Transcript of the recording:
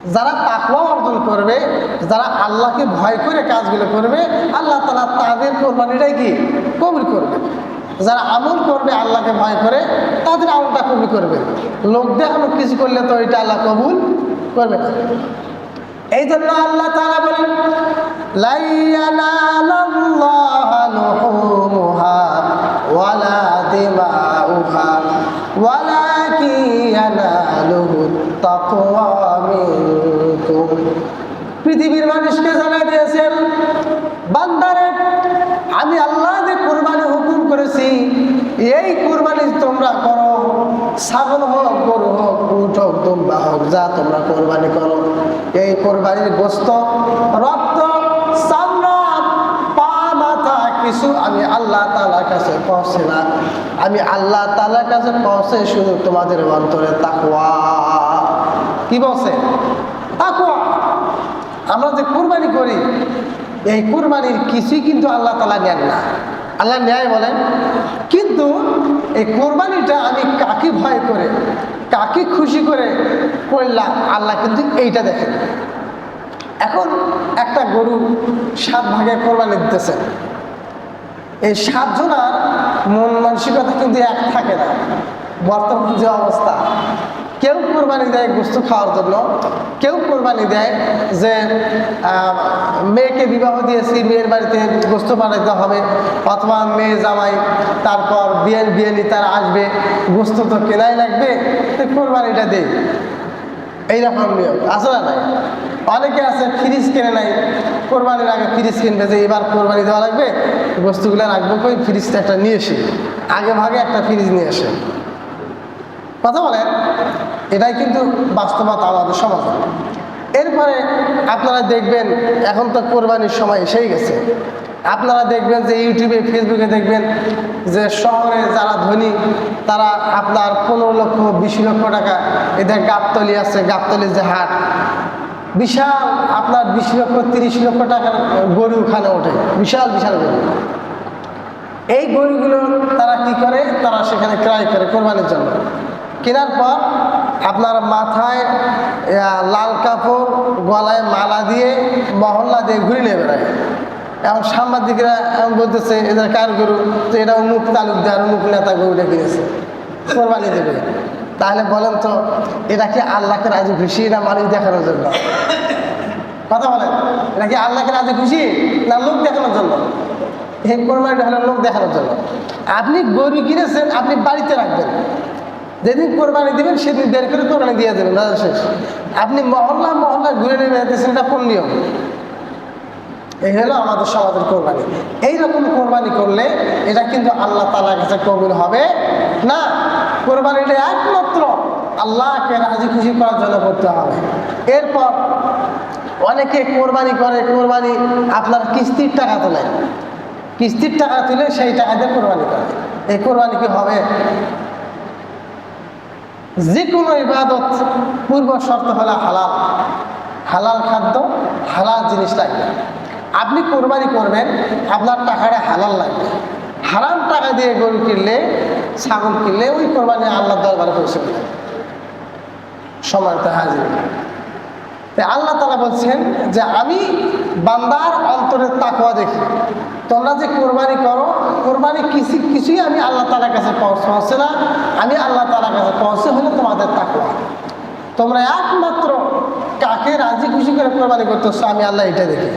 যারা তাকওয়া অর্জন করবে, যারা আল্লাহকে ভয় করে কাজগুলো করবে, আল্লাহ তাআলা তাদের কোরবানিটাই কি কবুল করবে। যারা আমল করবে আল্লাহকে ভয় করে, তাদের আমলটা কবুল করবে। লোক দেখানো কিছু করলে তো এটা আল্লাহ কবুল করবে না। এই জন্য আল্লাহ তাআলা বলেন, লা ইয়ানালাল্লাহু লুহুমুহা ওয়ালা দিমাউহা ওয়ালাকিন ইয়ানালুহুত তাকওয়া মিনকুম। পৃথিবীর মানুষকে জানাই দিয়েছেন, বান্দারে আমি আল্লাহ যে কুরবানি হুকুম করেছি, এই কুরবানি তোমরা করো। ছাগল হোক, গরু হোক, উট হোক, দুম্বা হোক, যা তোমরা কোরবানি করো, এই কোরবানির গোস্ত, রক্ত, চামড়া, পা, মাথা কিছু আমি আল্লাহ তাআলার কাছে পৌঁছে না। আমি আল্লাহ তাআলার কাছে পৌঁছে শুধু তোমাদের অন্তরে তাকওয়া। কি বলছে? তাকওয়া। আমরা যে কুরবানি করি, এই কুরবানির কিছুই কিন্তু আল্লাহ তাআলা নেন না। আল্লাহ ন্যায় বলেন, কিন্তু এই কোরবানিটা আমি কাকে ভয় করে, কাকে খুশি করে করলাম, আল্লাহ কিন্তু এইটা দেখেন। এখন একটা গরু 7 ভাগে কোরবানি দিতেছে, এই 7 জনার মন মানসিকতা কিন্তু এক থাকে না। বর্তমান যে অবস্থা, কেউ কোরবানি দেয় গোস্ত খাওয়ার জন্য, কেউ কোরবানি দেয় যে মেয়েকে বিবাহ দিয়েছি, মেয়ের বাড়িতে গোস্ত বানাইতে হবে, অথবা মেয়ে জামাই তারপর বিয়ে তার আসবে, গোস্ত তো কেনাই লাগবে, তো কোরবানিটা দেয়। এইরকম নিয়ম আছে না নাই? অনেকে আছে ফ্রিজ কেনে নাই, কোরবানির আগে ফ্রিজ কিনবে যে এবার কোরবানি দেওয়া লাগবে, গোস্তগুলো রাখবো কই, ফ্রিজটা একটা নিয়ে এসে আগে ভাগে একটা ফ্রিজ নিয়ে আসে। কথা বলেন, এটাই কিন্তু বাস্তবতা আমাদের সমাজে। এরপরে আপনারা দেখবেন, এখন তো কোরবানির সময় এসেই গেছে, আপনারা দেখবেন যে ইউটিউবে, ফেসবুকে দেখবেন যে শহরে যারা ধনী তারা আপনার 15 লক্ষ 20 লক্ষ টাকা, এদের গাবতলি আছে, গাবতলির যে হাট, বিশাল আপনার 20 লক্ষ 30 লক্ষ টাকার গরু ওখানে ওঠে, বিশাল বিশাল গরু। এই গরুগুলো তারা কি করে, তারা সেখানে ক্রয় করে কোরবানির জন্য। কেনার পর আপনার মাথায় লাল কাপড়, গলায় মালা দিয়ে, মহল্লা দিয়ে ঘুরে নিয়ে বেড়ায়। এখন সাংবাদিকরা এমন বলতেছে এদের কার গরু, তো এটা অমুক তালুকদার, অমুক নেতা গরুটা কিনেছে, কোরবানি দেবে। তাহলে বলেন তো, এটা কি আল্লাহকে রাজি খুশি না মানুষ দেখানোর জন্য? কথা বলেন, এটা কি আল্লাহকে রাজি খুশি না লোক দেখানোর জন্য? এই কোরবানিটা হলো লোক দেখানোর জন্য। আপনি গরু কিনেছেন, আপনি বাড়িতে রাখবেন, যেদিন কোরবানি দিবেন সেদিন বের করে কোরবানি দিয়ে দেবেন, রাজা শেষ। আপনি মহল্লা মহল্লা ঘুরে নেবে যেতেছেন, এটা কোন নিয়ম? এই হলো আমাদের সমাজের কোরবানি। এইরকম কোরবানি করলে এটা কিন্তু আল্লাহ তাআলার কাছে কবুল হবে না। কোরবানিটা একমাত্র আল্লাহকে রাজি খুশি করার জন্য করতে হবে। এরপর অনেকে কোরবানি করে, কোরবানি আপনার কিস্তির টাকা তোলে, কিস্তির টাকা তুলে সেই টাকা দিয়ে কোরবানি করে। এই কোরবানি কি হবে? যে কোনো ইবাদত পূর্ব শর্ত হলো হালাল, হালাল খাদ্য, হালাল জিনিস লাগবে। আপনি কোরবানি করবেন, আপনার টাকাটা হালাল লাগবে। হারাম টাকা দিয়ে গরু কিনলে, ছাগল কিনলে, ওই কোরবানি আল্লাহর দরবারে পৌঁছে দেবে, সম্মানিত হাজির। তাই আল্লাহ তাআলা বলছেন যে আমি বান্দার অন্তরের তাকওয়া দেখি। তোমরা যে কোরবানি করো, কোরবানি কিছুই আমি আল্লাহ তাআলার কাছে পৌঁছে না, আমি আল্লাহ তাআলার কাছে পৌঁছে হলে তোমাদের তাকওয়া। তোমরা একমাত্র কাকে রাজি খুশি করে কোরবানি করতেছো, আমি আল্লাহ এটা দেখি।